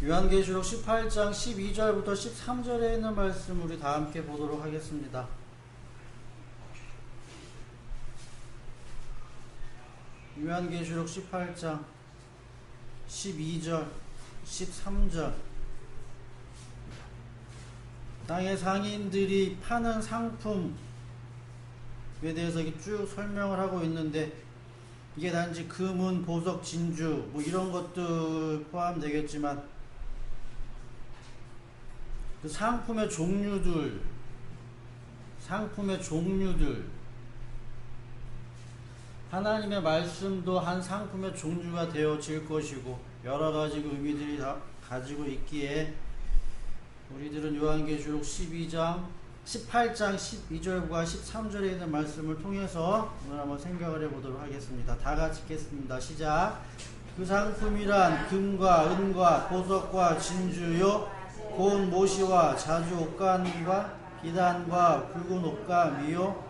요한계시록 18장 12절부터 13절에 있는 말씀 우리 다 함께 보도록 하겠습니다. 요한계시록 18장 12절 13절. 땅의 상인들이 파는 상품에 대해서 쭉 설명을 하고 있는데, 이게 단지 금은, 보석, 진주 뭐 이런 것들 포함되겠지만, 그 상품의 종류들 하나님의 말씀도 한 상품의 종류가 되어질 것이고, 여러가지 의미들이 다 가지고 있기에 우리들은 요한계시록 18장 12절과 13절에 있는 말씀을 통해서 오늘 한번 생각을 해보도록 하겠습니다. 다 같이 읽겠습니다. 시작. 그 상품이란 금과 은과 보석과 진주요, 고운 모시와 자주 옷감과 비단과 붉은 옷감이요,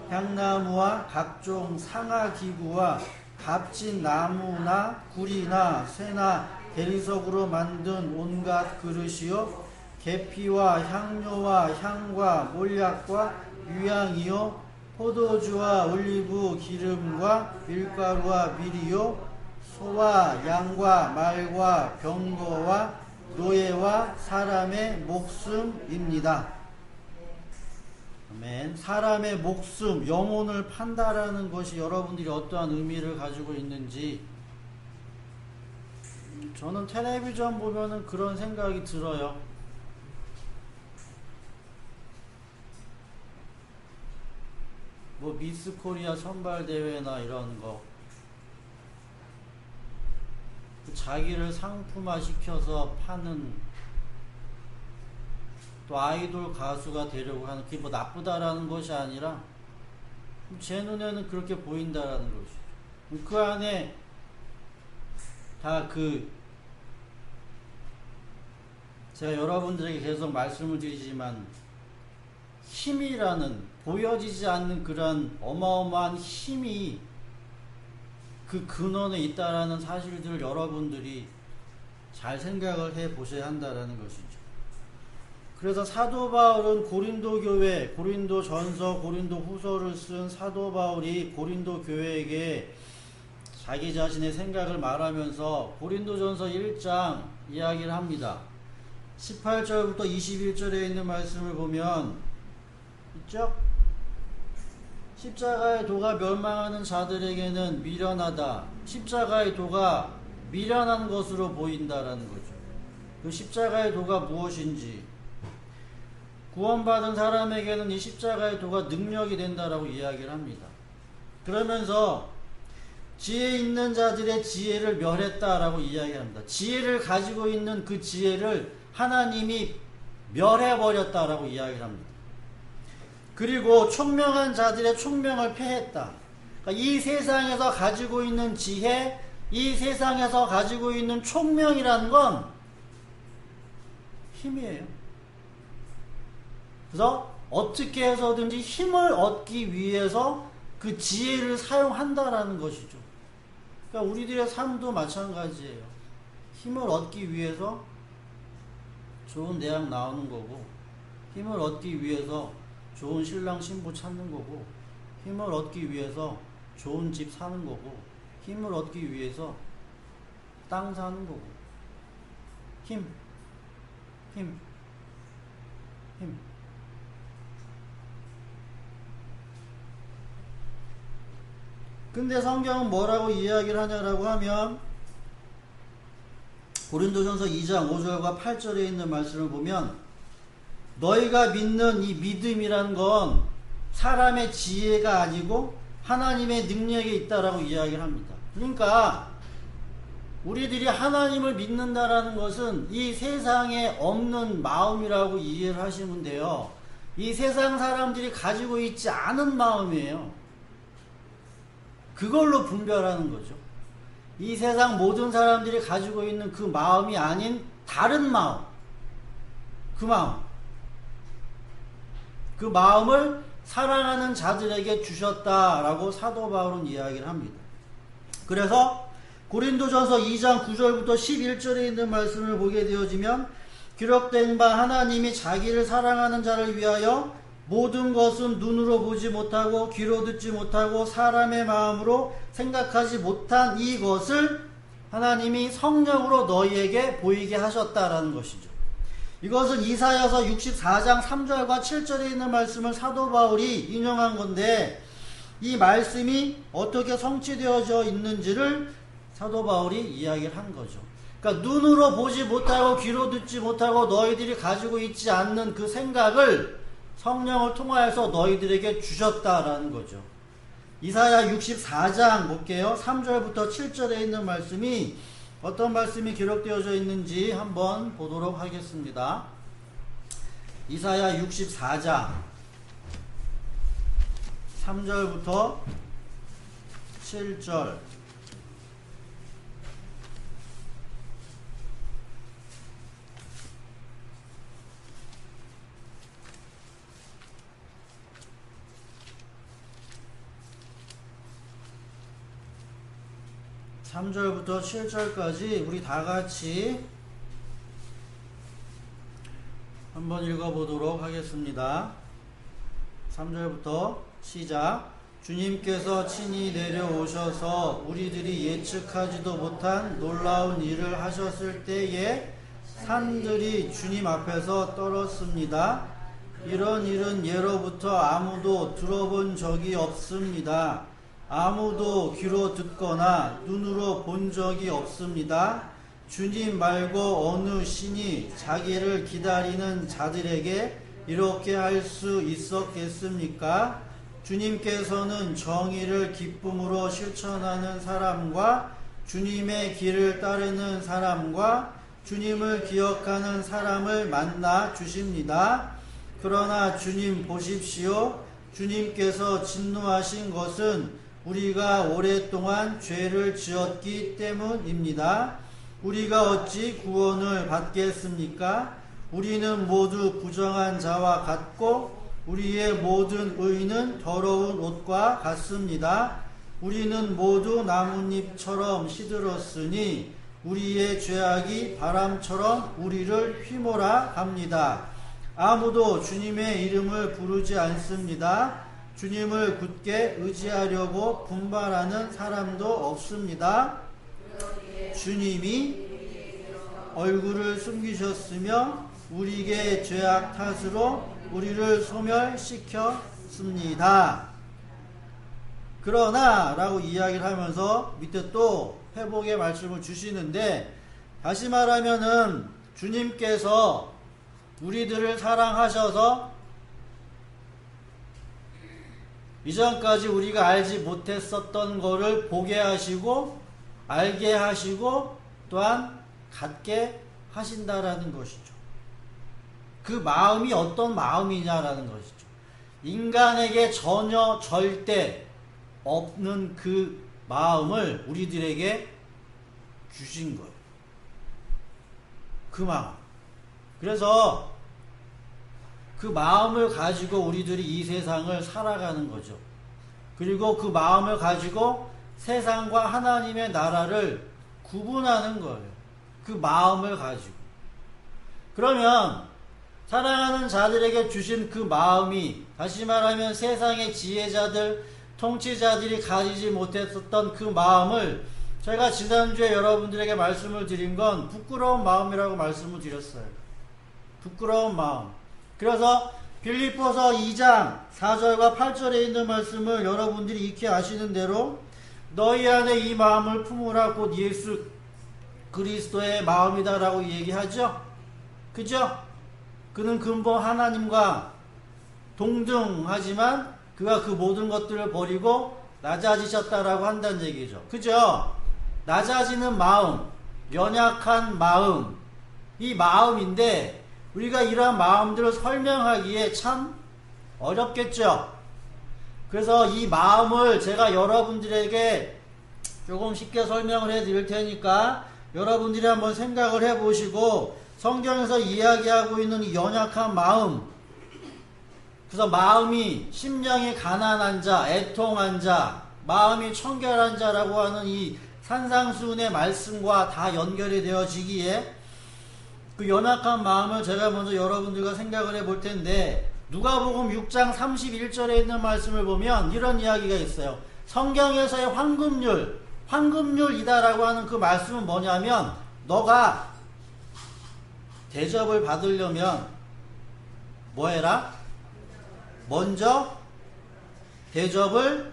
향나무와 각종 상아기구와 값진 나무나 구리나 쇠나 대리석으로 만든 온갖 그릇이요, 계피와 향료와 향과 몰약과 유향이요, 포도주와 올리브 기름과 밀가루와 밀이요, 소와 양과 말과 병거와 노예와 사람의 목숨입니다. 아멘. 사람의 목숨, 영혼을 판다라는 것이 여러분들이 어떠한 의미를 가지고 있는지, 저는 텔레비전 보면은 그런 생각이 들어요. 뭐 미스 코리아 선발대회나 이런 거, 자기를 상품화 시켜서 파는, 또 아이돌 가수가 되려고 하는, 그게 뭐 나쁘다라는 것이 아니라 제 눈에는 그렇게 보인다라는 것이죠. 그 안에 다 제가 여러분들에게 계속 말씀을 드리지만, 힘이라는, 보여지지 않는 그런 어마어마한 힘이 그 근원에 있다라는 사실들을 여러분들이 잘 생각을 해 보셔야 한다라는 것이죠. 그래서 사도 바울은 고린도 교회, 고린도 전서, 고린도 후서를 쓴 사도 바울이 고린도 교회에게 자기 자신의 생각을 말하면서 고린도 전서 1장 이야기를 합니다. 18절부터 21절에 있는 말씀을 보면 있죠? 십자가의 도가 멸망하는 자들에게는 미련하다. 십자가의 도가 미련한 것으로 보인다라는 거죠. 그 십자가의 도가 무엇인지, 구원받은 사람에게는 이 십자가의 도가 능력이 된다라고 이야기를 합니다. 그러면서 지혜 있는 자들의 지혜를 멸했다라고 이야기합니다. 지혜를 가지고 있는 그 지혜를 하나님이 멸해버렸다라고 이야기를 합니다. 그리고 총명한 자들의 총명을 패했다. 그러니까 이 세상에서 가지고 있는 지혜, 이 세상에서 가지고 있는 총명이라는 건 힘이에요. 그래서 어떻게 해서든지 힘을 얻기 위해서 그 지혜를 사용한다라는 것이죠. 그러니까 우리들의 삶도 마찬가지예요. 힘을 얻기 위해서 좋은 대학 나오는 거고, 힘을 얻기 위해서 좋은 신랑 신부 찾는 거고, 힘을 얻기 위해서 좋은 집 사는 거고, 힘을 얻기 위해서 땅 사는 거고. 힘. 근데 성경은 뭐라고 이야기를 하냐라고 하면, 고린도전서 2장 5절과 8절에 있는 말씀을 보면, 너희가 믿는 이 믿음이라는 건 사람의 지혜가 아니고 하나님의 능력이 있다라고 이야기를 합니다. 그러니까 우리들이 하나님을 믿는다라는 것은 이 세상에 없는 마음이라고 이해를 하시면 돼요. 이 세상 사람들이 가지고 있지 않은 마음이에요. 그걸로 분별하는 거죠. 이 세상 모든 사람들이 가지고 있는 그 마음이 아닌 다른 마음, 그 마음을 사랑하는 자들에게 주셨다라고 사도 바울은 이야기를 합니다. 그래서 고린도전서 2장 9절부터 11절에 있는 말씀을 보게 되어지면 기록된 바 하나님이 자기를 사랑하는 자를 위하여 모든 것은 눈으로 보지 못하고 귀로 듣지 못하고 사람의 마음으로 생각하지 못한 이것을 하나님이 성령으로 너희에게 보이게 하셨다라는 것이죠. 이것은 이사야서 64장 3절과 7절에 있는 말씀을 사도 바울이 인용한 건데, 이 말씀이 어떻게 성취되어져 있는지를 사도 바울이 이야기를 한 거죠. 그러니까 눈으로 보지 못하고 귀로 듣지 못하고 너희들이 가지고 있지 않는 그 생각을 성령을 통하여서 너희들에게 주셨다라는 거죠. 이사야 64장 볼게요. 3절부터 7절에 있는 말씀이 어떤 말씀이 기록되어져 있는지 한번 보도록 하겠습니다. 이사야 64장 3절부터 7절. (3절부터) (7절까지) 우리 다같이 한번 읽어보도록 하겠습니다. 3절부터 시작. 주님께서 친히 내려오셔서 우리들이 예측하지도 못한 놀라운 일을 하셨을 때에 산들이 주님 앞에서 떨었습니다. 이런 일은 예로부터 아무도 들어본 적이 없습니다. 아무도 귀로 듣거나 눈으로 본 적이 없습니다. 주님 말고 어느 신이 자기를 기다리는 자들에게 이렇게 할 수 있었겠습니까? 주님께서는 정의를 기쁨으로 실천하는 사람과 주님의 길을 따르는 사람과 주님을 기억하는 사람을 만나 주십니다. 그러나 주님 보십시오. 주님께서 진노하신 것은 우리가 오랫동안 죄를 지었기 때문입니다. 우리가 어찌 구원을 받겠습니까? 우리는 모두 부정한 자와 같고 우리의 모든 의는 더러운 옷과 같습니다. 우리는 모두 나뭇잎처럼 시들었으니 우리의 죄악이 바람처럼 우리를 휘몰아 갑니다. 아무도 주님의 이름을 부르지 않습니다. 주님을 굳게 의지하려고 분발하는 사람도 없습니다. 주님이 얼굴을 숨기셨으며 우리의 죄악 탓으로 우리를 소멸시켰습니다. 그러나 라고 이야기를 하면서 밑에 또 회복의 말씀을 주시는데, 다시 말하면은 주님께서 우리들을 사랑하셔서 이전까지 우리가 알지 못했었던 거를 보게 하시고 알게 하시고 또한 갖게 하신다라는 것이죠. 그 마음이 어떤 마음이냐라는 것이죠. 인간에게 전혀 절대 없는 그 마음을 우리들에게 주신 거예요. 그 마음. 그래서 그 마음을 가지고 우리들이 이 세상을 살아가는 거죠. 그리고 그 마음을 가지고 세상과 하나님의 나라를 구분하는 거예요. 그 마음을 가지고. 그러면 사랑하는 자들에게 주신 그 마음이, 다시 말하면 세상의 지혜자들, 통치자들이 가지지 못했었던 그 마음을, 제가 지난주에 여러분들에게 말씀을 드린 건 부끄러운 마음이라고 말씀을 드렸어요. 부끄러운 마음. 그래서 빌립보서 2장 4절과 8절에 있는 말씀을 여러분들이 익히 아시는 대로 너희 안에 이 마음을 품으라 곧 예수 그리스도의 마음이다 라고 얘기하죠. 그죠? 그는 근본 하나님과 동등하지만 그가 그 모든 것들을 버리고 낮아지셨다라고 한다는 얘기죠. 그죠? 낮아지는 마음, 연약한 마음, 이 마음인데 우리가 이러한 마음들을 설명하기에 참 어렵겠죠. 그래서 이 마음을 제가 여러분들에게 조금 쉽게 설명을 해 드릴 테니까 여러분들이 한번 생각을 해 보시고, 성경에서 이야기하고 있는 이 연약한 마음, 그래서 마음이, 심령이 가난한 자, 애통한 자, 마음이 청결한 자라고 하는 이 산상수훈의 말씀과 다 연결이 되어지기에 그 연약한 마음을 제가 먼저 여러분들과 생각을 해볼 텐데, 누가복음 6장 31절에 있는 말씀을 보면 이런 이야기가 있어요. 성경에서의 황금률이다라고 하는 그 말씀은 뭐냐면, 너가 대접을 받으려면 뭐 해라? 먼저 대접을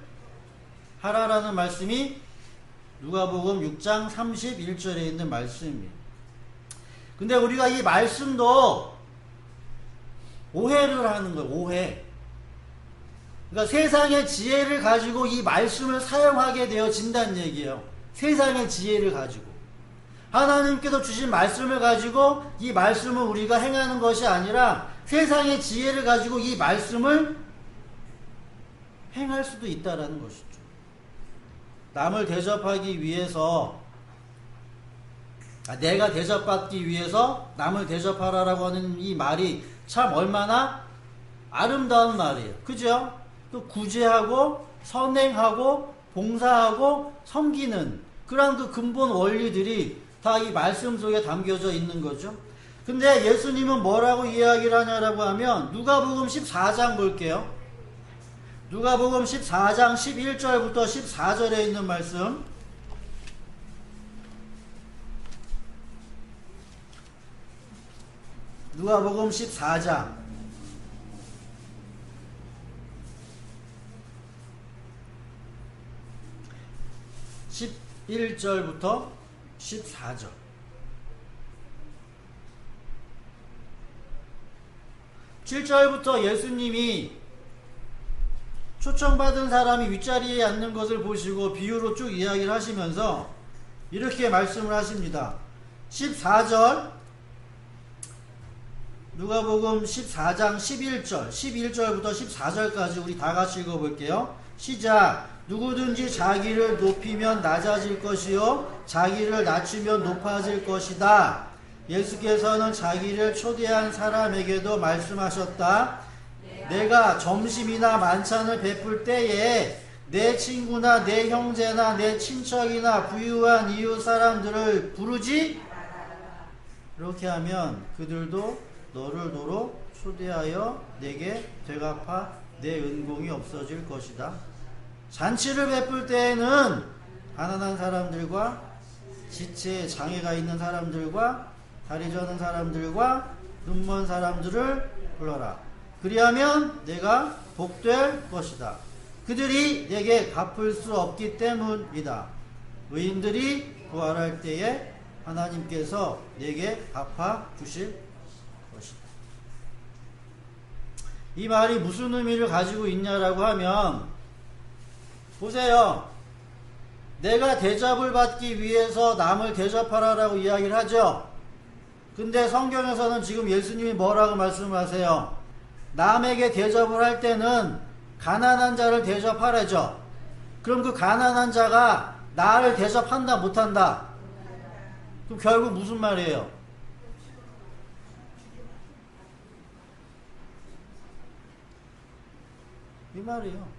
하라라는 말씀이 누가복음 6장 31절에 있는 말씀입니다. 근데 우리가 이 말씀도 오해를 하는 거예요. 오해. 그러니까 세상의 지혜를 가지고 이 말씀을 사용하게 되어진다는 얘기예요. 세상의 지혜를 가지고. 하나님께서 주신 말씀을 가지고 이 말씀을 우리가 행하는 것이 아니라 세상의 지혜를 가지고 이 말씀을 행할 수도 있다라는 것이죠. 남을 대접하기 위해서, 내가 대접받기 위해서 남을 대접하라라고 하는 이 말이 참 얼마나 아름다운 말이에요. 그죠? 또 구제하고 선행하고 봉사하고 섬기는 그런 그 근본 원리들이 다 이 말씀 속에 담겨져 있는 거죠. 근데 예수님은 뭐라고 이야기를 하냐라고 하면 누가복음 14장 볼게요. 누가복음 14장 11절부터 14절에 있는 말씀. 누가복음 14장 11절부터 14절. (7절부터) 예수님이 초청받은 사람이 윗자리에 앉는 것을 보시고 비유로 쭉 이야기를 하시면서 이렇게 말씀을 하십니다. 14절, 누가복음 14장 11절부터 14절까지 우리 다 같이 읽어볼게요. 시작. 누구든지 자기를 높이면 낮아질 것이요 자기를 낮추면 높아질 것이다. 예수께서는 자기를 초대한 사람에게도 말씀하셨다. 내가 점심이나 만찬을 베풀 때에 내 친구나 내 형제나 내 친척이나 부유한 이웃 사람들을 부르지? 이렇게 하면 그들도 너를 도로 초대하여 내게 되갚아 내 은공이 없어질 것이다. 잔치를 베풀 때에는 가난한 사람들과 지체에 장애가 있는 사람들과 다리 저는 사람들과 눈먼 사람들을 불러라. 그리하면 내가 복될 것이다. 그들이 내게 갚을 수 없기 때문이다. 의인들이 부활할 때에 하나님께서 내게 갚아 주실 것이다. 이 말이 무슨 의미를 가지고 있냐라고 하면, 보세요. 내가 대접을 받기 위해서 남을 대접하라라고 이야기를 하죠. 근데 성경에서는 지금 예수님이 뭐라고 말씀하세요? 남에게 대접을 할 때는 가난한 자를 대접하라죠. 그럼 그 가난한 자가 나를 대접한다 못한다? 그럼 결국 무슨 말이에요? 이 말이에요.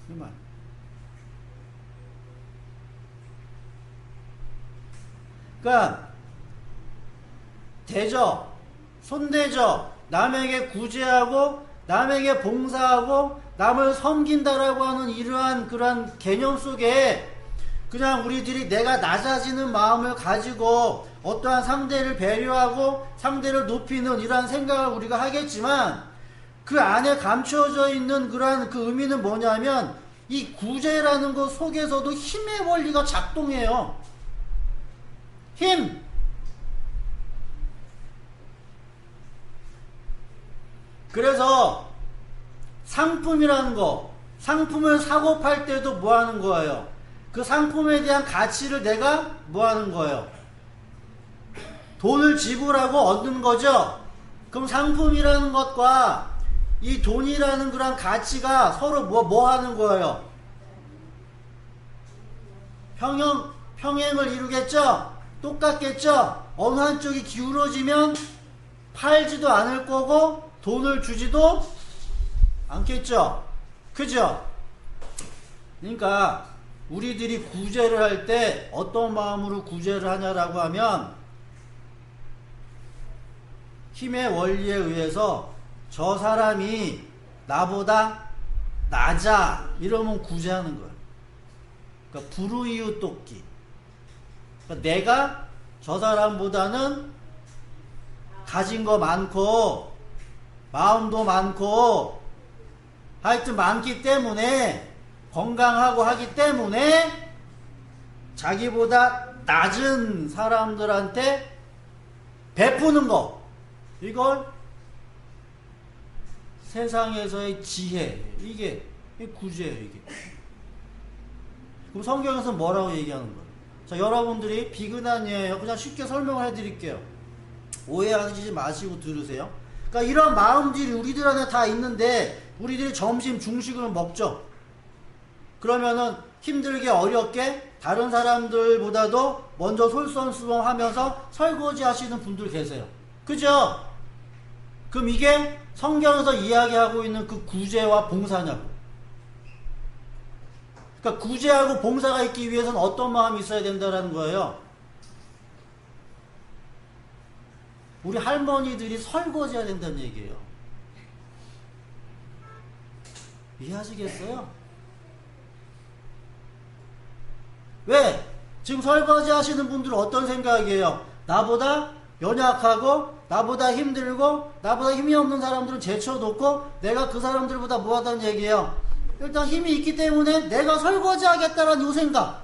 이 말. 그러니까 대접, 손대접, 남에게 구제하고 남에게 봉사하고 남을 섬긴다라고 하는 이러한 그러한 개념 속에 그냥 우리들이 내가 낮아지는 마음을 가지고 어떠한 상대를 배려하고 상대를 높이는 이러한 생각을 우리가 하겠지만, 그 안에 감춰져 있는 그러한 그 의미는 뭐냐면, 이 구제라는 것 속에서도 힘의 원리가 작동해요. 힘. 그래서 상품이라는 거, 상품을 사고 팔 때도 뭐 하는 거예요? 그 상품에 대한 가치를 내가 뭐 하는 거예요? 돈을 지불하고 얻는 거죠. 그럼 상품이라는 것과 이 돈이라는 그런 가치가 서로 뭐 하는 거예요? 평행을 이루겠죠? 똑같겠죠? 어느 한쪽이 기울어지면 팔지도 않을 거고 돈을 주지도 않겠죠? 그죠? 그러니까 우리들이 구제를 할 때 어떤 마음으로 구제를 하냐라고 하면 힘의 원리에 의해서 저 사람이 나보다 낮아 이러면 구제하는 거야. 그러니까 불우이웃 돕기. 그러니까 내가 저 사람보다는 가진 거 많고 마음도 많고 하여튼 많기 때문에 건강하고 하기 때문에 자기보다 낮은 사람들한테 베푸는 거, 이걸 세상에서의 지혜, 이게 구제예요. 이게. 그럼 성경에서 뭐라고 얘기하는 거예요? 자, 여러분들이 비근한 예예요. 그냥 쉽게 설명을 해드릴게요. 오해하지 마시고 들으세요. 그러니까 이런 마음들이 우리들 안에 다 있는데 우리들이 점심 중식을 먹죠. 그러면은 힘들게 어렵게 다른 사람들보다도 먼저 솔선수범하면서 설거지 하시는 분들 계세요. 그죠? 그럼 이게 성경에서 이야기하고 있는 그 구제와 봉사냐고. 그러니까 구제하고 봉사가 있기 위해서는 어떤 마음이 있어야 된다는 거예요. 우리 할머니들이 설거지 해야 된다는 얘기예요. 이해하시겠어요? 왜? 지금 설거지 하시는 분들은 어떤 생각이에요? 나보다 연약하고 나보다 힘들고 나보다 힘이 없는 사람들은 제쳐놓고 내가 그 사람들보다 뭐하다는 얘기예요? 일단 힘이 있기 때문에 내가 설거지 하겠다라는 요 생각.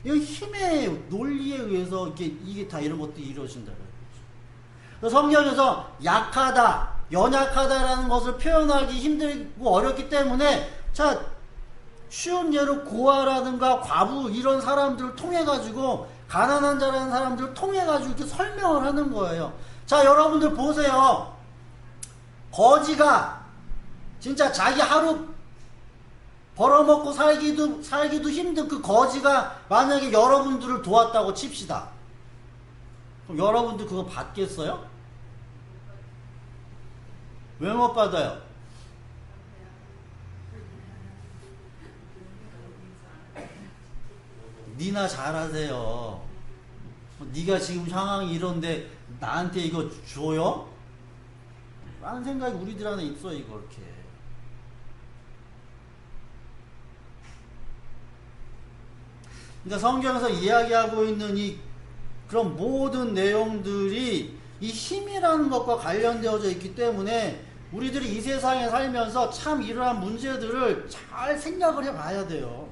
이 힘의 논리에 의해서 이게 다 이런 것들이 이루어진다는 거죠. 성경에서 약하다, 연약하다라는 것을 표현하기 힘들고 어렵기 때문에, 자, 쉬운 예로 고아라든가 과부 이런 사람들을 통해 가지고, 가난한 자라는 사람들을 통해 가지고 이렇게 설명을 하는 거예요. 자, 여러분들 보세요. 거지가 진짜 자기 하루 벌어먹고 살기도 힘든 그 거지가 만약에 여러분들을 도왔다고 칩시다. 그럼 여러분들 그거 받겠어요? 왜 못 받아요? 니나 잘하세요. 니가 지금 상황이 이런데 나한테 이거 줘요? 라는 생각이 우리들 안에 있어, 이거 이렇게. 그러니까 성경에서 이야기하고 있는 이 그런 모든 내용들이 이 힘이라는 것과 관련되어져 있기 때문에 우리들이 이 세상에 살면서 참 이러한 문제들을 잘 생각을 해봐야 돼요.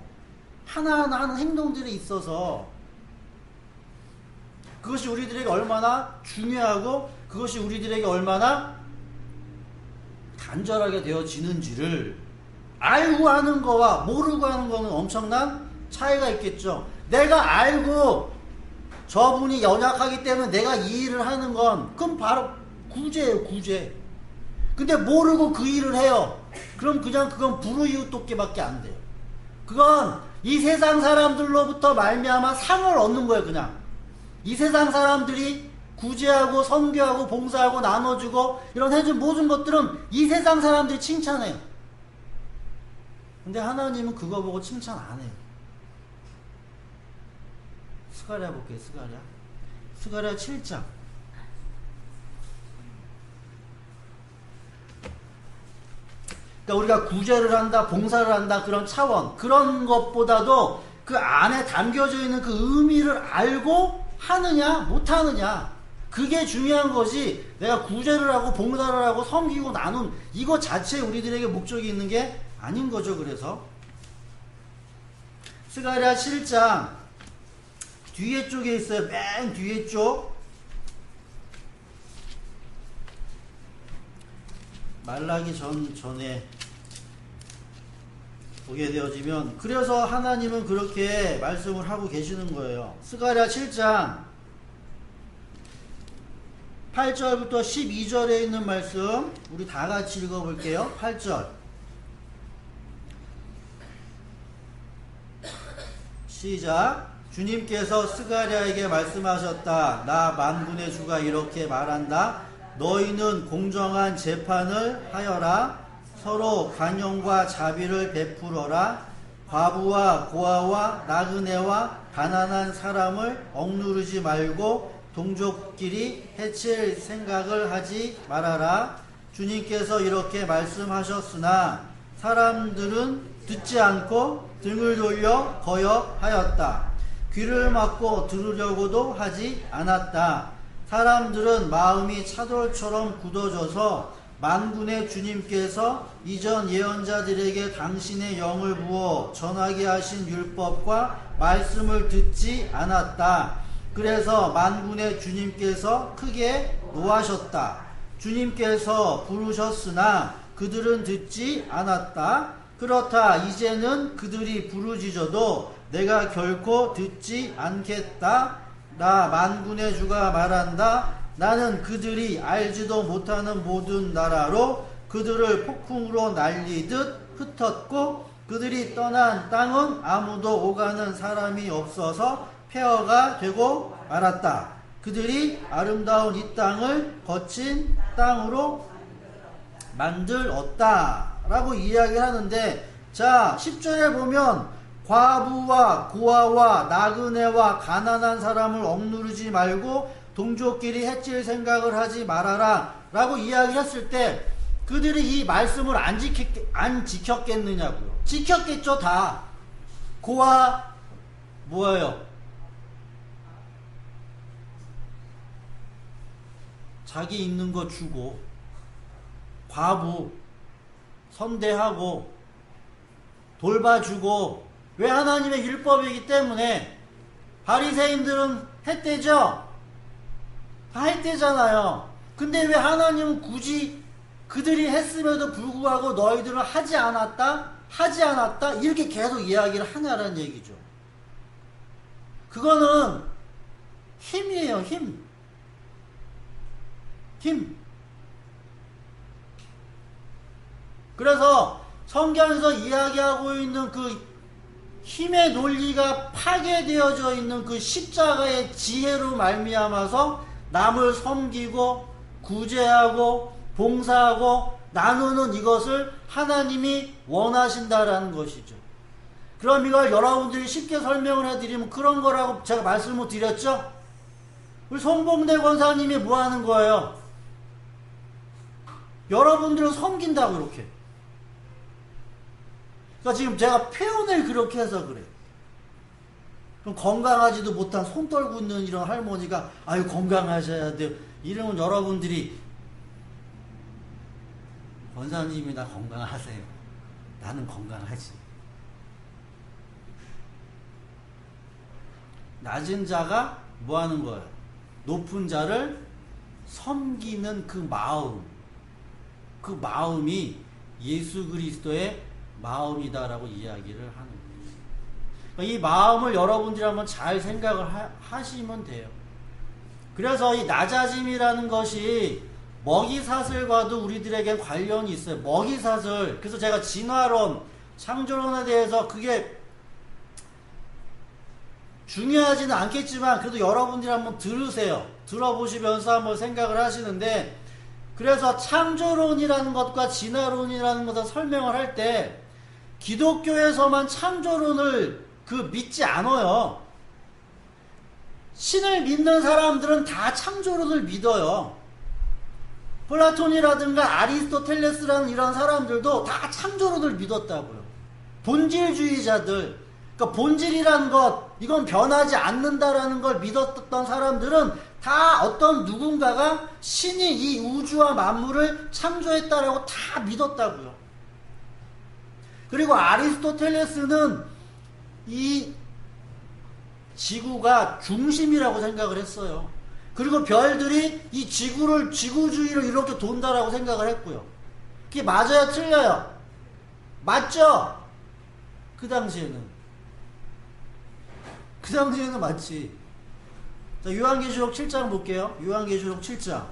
하나하나 하는 행동들이 있어서 그것이 우리들에게 얼마나 중요하고 그것이 우리들에게 얼마나 간절하게 되어지는지를 알고 하는 거와 모르고 하는 거는 엄청난 차이가 있겠죠. 내가 알고 저분이 연약하기 때문에 내가 이 일을 하는 건 그건 바로 구제예요, 구제. 근데 모르고 그 일을 해요. 그럼 그냥 그건 불우이웃 돕기밖에 안 돼요. 그건 이 세상 사람들로부터 말미암아 상을 얻는 거예요. 그냥 이 세상 사람들이 구제하고 선교하고 봉사하고 나눠주고 이런 해준 모든 것들은 이 세상 사람들이 칭찬해요. 근데 하나님은 그거 보고 칭찬 안 해요. 스가랴 볼게요. 스가랴 7장. 그러니까 우리가 구제를 한다, 봉사를 한다, 그런 차원, 그런 것보다도 그 안에 담겨져 있는 그 의미를 알고 하느냐, 못하느냐, 그게 중요한 것이 내가 구제를 하고 봉사를 하고 섬기고 나눈 이거 자체에 우리들에게 목적이 있는 게 아닌 거죠. 그래서 스가랴 7장 뒤에 쪽에 있어요. 맨 뒤에 쪽. 말라기 전에 보게 되어지면, 그래서 하나님은 그렇게 말씀을 하고 계시는 거예요. 스가랴 7장 8절부터 12절에 있는 말씀 우리 다 같이 읽어볼게요. 8절 시작. 주님께서 스가랴에게 말씀하셨다. 나 만군의 주가 이렇게 말한다. 너희는 공정한 재판을 하여라. 서로 관용과 자비를 베풀어라. 과부와 고아와 나그네와 가난한 사람을 억누르지 말고 동족끼리 해칠 생각을 하지 말아라. 주님께서 이렇게 말씀하셨으나 사람들은 듣지 않고 등을 돌려 거역하였다. 귀를 막고 들으려고도 하지 않았다. 사람들은 마음이 차돌처럼 굳어져서 만군의 주님께서 이전 예언자들에게 당신의 영을 부어 전하게 하신 율법과 말씀을 듣지 않았다. 그래서 만군의 주님께서 크게 노하셨다. 주님께서 부르셨으나 그들은 듣지 않았다. 그렇다. 이제는 그들이 부르짖어도 내가 결코 듣지 않겠다. 나 만군의 주가 말한다. 나는 그들이 알지도 못하는 모든 나라로 그들을 폭풍으로 날리듯 흩었고 그들이 떠난 땅은 아무도 오가는 사람이 없어서 폐허가 되고 말았다. 그들이 아름다운 이 땅을 거친 땅으로 만들었다 라고 이야기를 하는데, 자 10절에 보면 과부와 고아와 나그네와 가난한 사람을 억누르지 말고 동족끼리 해칠 생각을 하지 말아라 라고 이야기했을 때 그들이 이 말씀을 안 지켰겠느냐고요. 지켰겠죠. 다. 고아 뭐예요? 자기 있는 거 주고, 과부 선대하고 돌봐주고. 왜? 하나님의 율법이기 때문에. 바리새인들은 했대죠. 다 했대잖아요. 근데 왜 하나님은 굳이 그들이 했음에도 불구하고 너희들은 하지 않았다? 하지 않았다? 이렇게 계속 이야기를 하냐라는 얘기죠. 그거는 힘이에요. 힘. 그래서 성경에서 이야기하고 있는 그 힘의 논리가 파괴되어져 있는 그 십자가의 지혜로 말미암아서 남을 섬기고 구제하고 봉사하고 나누는 이것을 하나님이 원하신다라는 것이죠. 그럼 이걸 여러분들이 쉽게 설명을 해드리면 그런 거라고 제가 말씀을 드렸죠. 우리 송봉대 권사님이 뭐 하는 거예요? 여러분들을 섬긴다고 이렇게. 그러니까 지금 제가 표현을 그렇게 해서 그래. 그럼 건강하지도 못한 손 떨고 있는 이런 할머니가 아유 건강하셔야 돼요. 이러면 여러분들이 권사님이 나 건강하세요. 나는 건강하지. 낮은 자가 뭐 하는 거예요? 높은 자를 섬기는 그 마음. 그 마음이 예수 그리스도의 마음이다라고 이야기를 하는 거예요. 이 마음을 여러분들이 한번 잘 생각을 하시면 돼요. 그래서 이 낮아짐이라는 것이 먹이사슬과도 우리들에게 관련이 있어요. 먹이사슬. 그래서 제가 진화론, 창조론에 대해서 그게 중요하지는 않겠지만 그래도 여러분들이 한번 들으세요. 들어보시면서 한번 생각을 하시는데, 그래서 창조론이라는 것과 진화론이라는 것을 설명을 할 때 기독교에서만 창조론을 믿지 않아요. 신을 믿는 사람들은 다 창조론을 믿어요. 플라톤이라든가 아리스토텔레스라는 이런 사람들도 다 창조론을 믿었다고요. 본질주의자들, 그러니까 본질이라는 것, 이건 변하지 않는다라는 걸 믿었던 사람들은 다 어떤 누군가가 신이 이 우주와 만물을 창조했다라고 다 믿었다고요. 그리고 아리스토텔레스는 이 지구가 중심이라고 생각을 했어요. 그리고 별들이 이 지구주위를 이렇게 돈다라고 생각을 했고요. 그게 맞아요? 틀려요? 맞죠? 그 당시에는 맞지. 자, 요한계시록 7장 볼게요. 요한계시록 7장.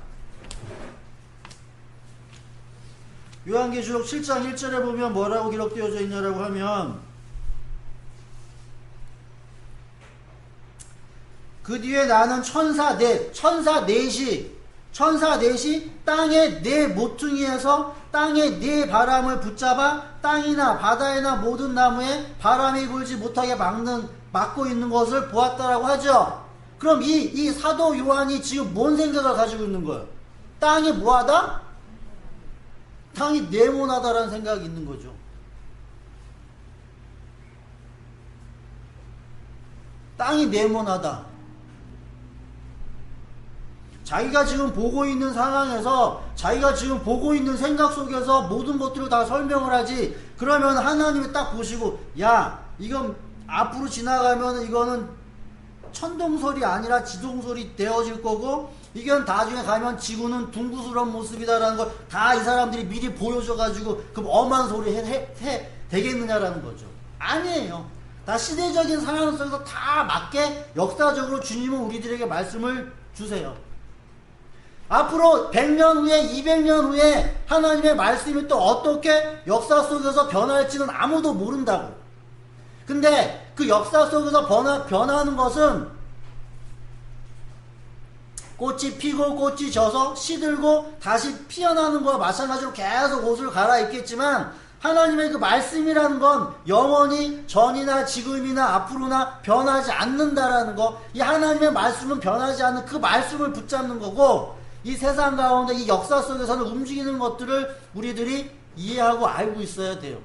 요한계시록 7장 1절에 보면 뭐라고 기록되어져 있냐라고 하면, 그 뒤에 나는 천사 넷이 천사 넷이 땅의 네 모퉁이에서 땅의 네 바람을 붙잡아 땅이나 바다이나 모든 나무에 바람이 불지 못하게 막고 있는 것을 보았다라고 하죠. 그럼 이 사도 요한이 지금 뭔 생각을 가지고 있는 거예요? 땅이 뭐하다? 땅이 네모나다라는 생각이 있는 거죠. 땅이 네모나다. 자기가 지금 보고 있는 상황에서, 자기가 지금 보고 있는 생각 속에서 모든 것들을 다 설명을 하지. 그러면 하나님이 딱 보시고, 야, 이건 앞으로 지나가면 이거는 천동설이 아니라 지동설이 되어질 거고, 이건 나중에 가면 지구는 둥그스러운 모습이다라는 걸 다 이 사람들이 미리 보여줘가지고 그럼 엄한 소리 되겠느냐라는 거죠. 아니에요. 다 시대적인 상황 속에서 다 맞게 역사적으로 주님은 우리들에게 말씀을 주세요. 앞으로 100년 후에 200년 후에 하나님의 말씀이 또 어떻게 역사 속에서 변할지는 아무도 모른다고. 근데 그 역사 속에서 변하는 것은 꽃이 피고 꽃이 져서 시들고 다시 피어나는 거와 마찬가지로 계속 옷을 갈아입겠지만, 하나님의 그 말씀이라는 건 영원히 전이나 지금이나 앞으로나 변하지 않는다라는 거. 이 하나님의 말씀은 변하지 않는 그 말씀을 붙잡는 거고, 이 세상 가운데 이 역사 속에서는 움직이는 것들을 우리들이 이해하고 알고 있어야 돼요.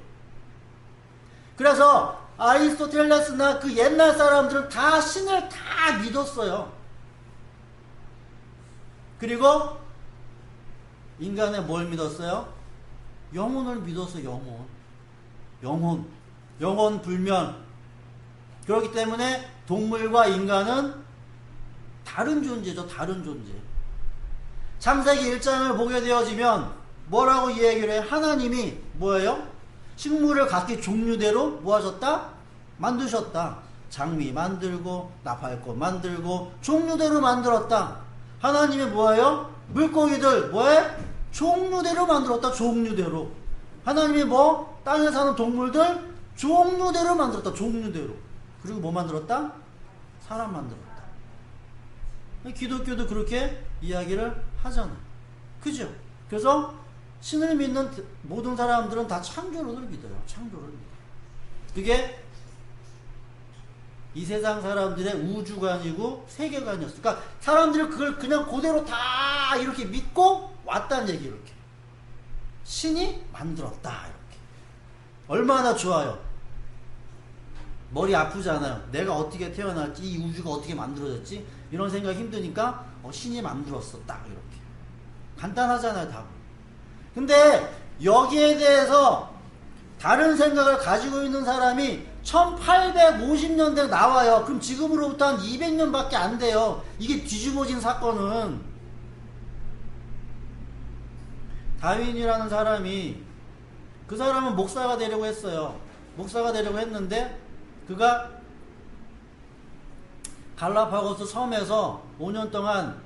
그래서 아리스토텔레스나 그 옛날 사람들은 다 신을 다 믿었어요. 그리고 인간의 뭘 믿었어요? 영혼을 믿었어요. 영혼 불면. 그렇기 때문에 동물과 인간은 다른 존재죠. 다른 존재. 창세기 1장을 보게 되어지면 뭐라고 이야기를 해요? 하나님이 뭐예요? 식물을 각기 종류대로 뭐 하셨다? 만드셨다. 장미 만들고 나팔꽃 만들고 종류대로 만들었다. 하나님이 뭐예요? 물고기들 뭐해? 종류대로 만들었다. 종류대로. 하나님이 뭐? 땅에 사는 동물들 종류대로 만들었다. 종류대로. 그리고 뭐 만들었다? 사람 만들었다. 기독교도 그렇게 이야기를 하잖아. 그죠? 그래서 신을 믿는 모든 사람들은 다 창조론을 믿어요. 창조론을 믿어요. 그게 이 세상 사람들의 우주관이고 세계관이었어. 그러니까 사람들이 그걸 그냥 그대로 다 이렇게 믿고 왔다는 얘기. 이렇게 신이 만들었다. 이렇게 얼마나 좋아요. 머리 아프잖아요. 내가 어떻게 태어났지, 이 우주가 어떻게 만들어졌지, 이런 생각 힘드니까 신이 만들었어. 딱 이렇게 간단하잖아요. 답은. 근데 여기에 대해서 다른 생각을 가지고 있는 사람이 1850년대에 나와요. 그럼 지금으로부터 한 200년밖에 안 돼요. 이게 뒤집어진 사건은. 다윈이라는 사람이, 그 사람은 목사가 되려고 했어요. 목사가 되려고 했는데 그가 갈라파고스 섬에서 5년 동안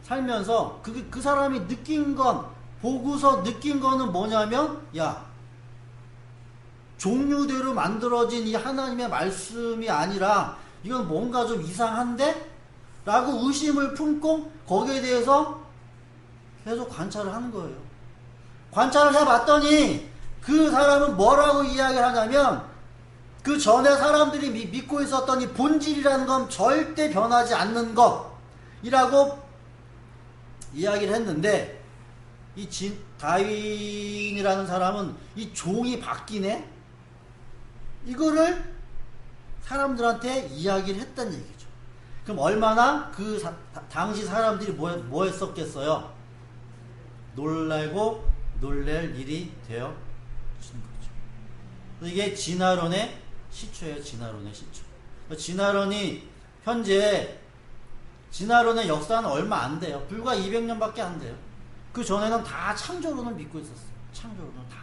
살면서 그 사람이 느낀 건, 보고서 느낀 거는 뭐냐면, 야, 종류대로 만들어진 이 하나님의 말씀이 아니라 이건 뭔가 좀 이상한데? 라고 의심을 품고 거기에 대해서 계속 관찰을 하는 거예요. 관찰을 해봤더니 그 사람은 뭐라고 이야기를 하냐면, 그 전에 사람들이 믿고 있었던 이 본질이라는 건 절대 변하지 않는 것이라고 이야기를 했는데, 이 다윈이라는 사람은 이 종이 바뀌네? 이거를 사람들한테 이야기를 했다는 얘기죠. 그럼 얼마나 그 당시 사람들이 뭐 했었겠어요? 놀라고 놀랄 일이 되어진 거죠. 이게 진화론의 시초예요. 진화론의 시초. 진화론이 현재, 진화론의 역사는 얼마 안 돼요. 불과 200년밖에 안 돼요. 그 전에는 다 창조론을 믿고 있었어요. 창조론을 다.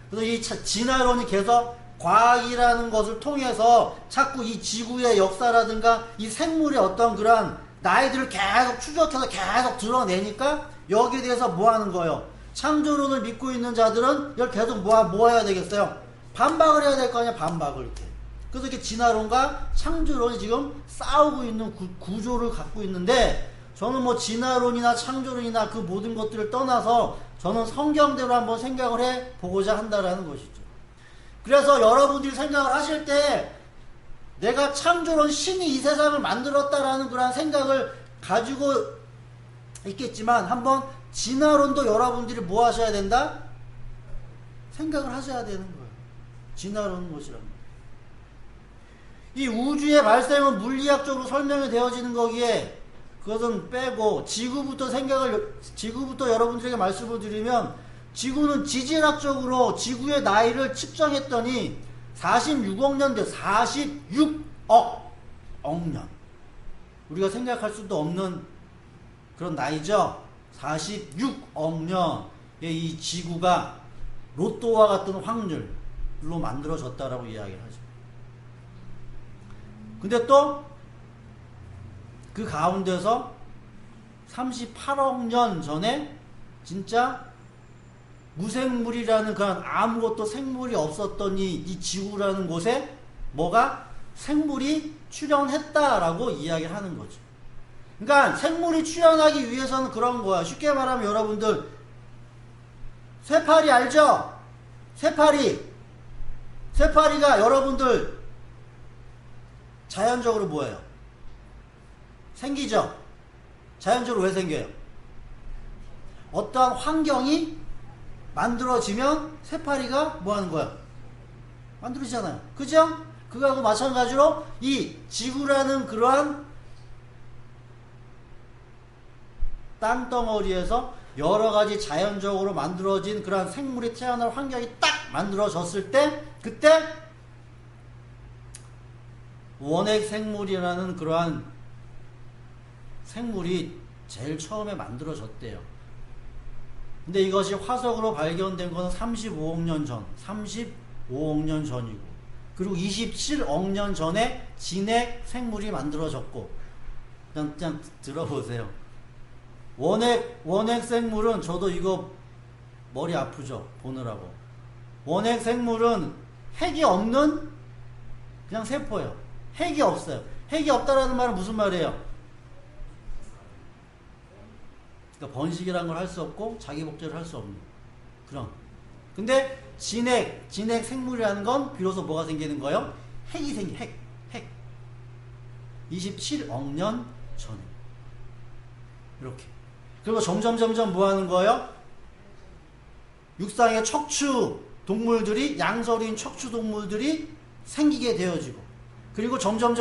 그래서 이 진화론이 계속 과학이라는 것을 통해서 자꾸 이 지구의 역사라든가 이 생물의 어떤 그런 나이들을 계속 추적해서 계속 드러내니까 여기에 대해서 뭐 하는 거예요? 창조론을 믿고 있는 자들은 이걸 계속 뭐 해야 되겠어요? 반박을 해야 될 거 아니야. 반박을 이렇게. 그래서 이렇게 진화론과 창조론이 지금 싸우고 있는 구조를 갖고 있는데, 저는 뭐 진화론이나 창조론이나 그 모든 것들을 떠나서 저는 성경대로 한번 생각을 해 보고자 한다라는 것이죠. 그래서 여러분들이 생각을 하실 때 내가 창조론, 신이 이 세상을 만들었다라는 그런 생각을 가지고 있겠지만, 한번 진화론도 여러분들이 뭐 하셔야 된다? 생각을 하셔야 되는 거예요. 진화론은 무엇이랍니까? 이 우주의 발생은 물리학적으로 설명이 되어지는 거기에 그것은 빼고 지구부터 여러분들에게 말씀을 드리면, 지구는 지질학적으로 지구의 나이를 측정했더니 46억 년 돼. 46억 년. 우리가 생각할 수도 없는 그런 나이죠. 46억 년의 이 지구가 로또와 같은 확률로 만들어졌다라고 이야기를 하죠. 근데 또 그 가운데서 38억 년 전에 진짜 무생물이라는 그런 아무것도 생물이 없었던 이 지구라는 곳에 뭐가 생물이 출현했다라고 이야기를 하는 거죠. 그러니까 생물이 출현하기 위해서는 그런 거야. 쉽게 말하면 여러분들 쇠파리 알죠? 쇠파리가 여러분들 자연적으로 뭐예요? 생기죠? 자연적으로 왜 생겨요? 어떠한 환경이 만들어지면 쇠파리가 뭐 하는 거야? 만들어지잖아요. 그죠? 그거하고 마찬가지로 이 지구라는 그러한 땅덩어리에서 여러 가지 자연적으로 만들어진 그러한 생물이 태어날 환경이 딱 만들어졌을 때, 그때 원핵 생물이라는 그러한 생물이 제일 처음에 만들어졌대요. 근데 이것이 화석으로 발견된 것은 35억 년 전, 35억 년 전이고, 그리고 27억 년 전에 진핵 생물이 만들어졌고, 그냥 들어보세요. 원핵 생물은, 저도 이거 머리 아프죠? 보느라고. 원핵 생물은 핵이 없는 그냥 세포예요. 핵이 없어요. 핵이 없다라는 말은 무슨 말이에요? 그러니까 번식이라는 걸 할 수 없고 자기 복제를 할 수 없는 그런. 근데 진핵 생물이라는 건 비로소 뭐가 생기는 거예요? 핵이 핵. 27억 년 전에. 이렇게. 그리고 점점 뭐 하는 거예요? 육상의 척추 동물들이, 양서류인 척추 동물들이 생기게 되어지고, 그리고 점점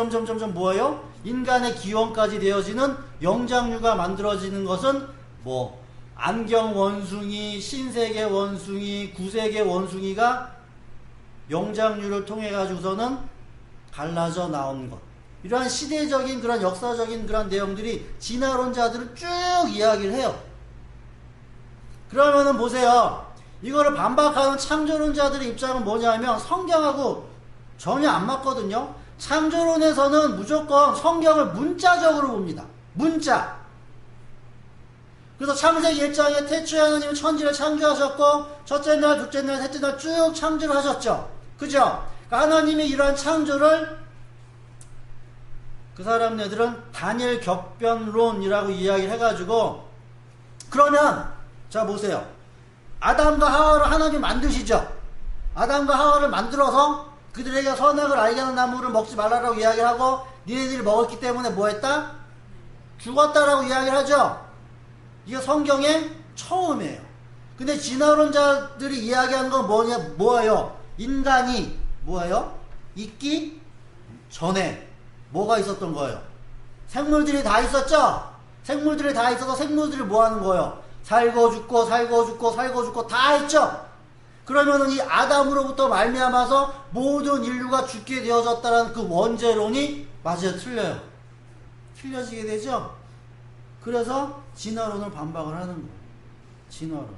뭐예요? 인간의 기원까지 되어지는 영장류가 만들어지는 것은 뭐 안경 원숭이, 신세계 원숭이, 구세계 원숭이가 영장류를 통해 가지고서는 갈라져 나온 것. 이러한 시대적인 그런 역사적인 그런 내용들이 진화론자들은 쭉 이야기를 해요. 그러면은 보세요. 이거를 반박하는 창조론자들의 입장은 뭐냐면 성경하고 전혀 안 맞거든요. 창조론에서는 무조건 성경을 문자적으로 봅니다. 문자. 그래서 창세기 1장에 태초에 하나님은 천지를 창조하셨고, 첫째 날, 둘째 날, 셋째 날 쭉 창조를 하셨죠. 그죠? 그러니까 하나님이 이러한 창조를 그 사람네들은 단일 격변론이라고 이야기를 해가지고, 그러면 자 보세요. 아담과 하와를 하나님이 만드시죠. 아담과 하와를 만들어서 그들에게 선악을 알게 하는 나무를 먹지 말라라고 이야기를 하고, 니네들이 먹었기 때문에 뭐 했다? 죽었다라고 이야기를 하죠. 이게 성경의 처음이에요. 근데 진화론자들이 이야기하는 건 뭐예요? 인간이 뭐예요? 있기 전에 뭐가 있었던 거예요? 생물들이 다 있었죠? 생물들이 다 있어서 생물들이 뭐 하는 거예요? 살고 죽고 다 했죠? 그러면은 이 아담으로부터 말미암아서 모든 인류가 죽게 되어졌다는 그 원죄론이 맞아요? 틀려요? 틀려지게 되죠? 그래서 진화론을 반박을 하는 거예요. 진화론.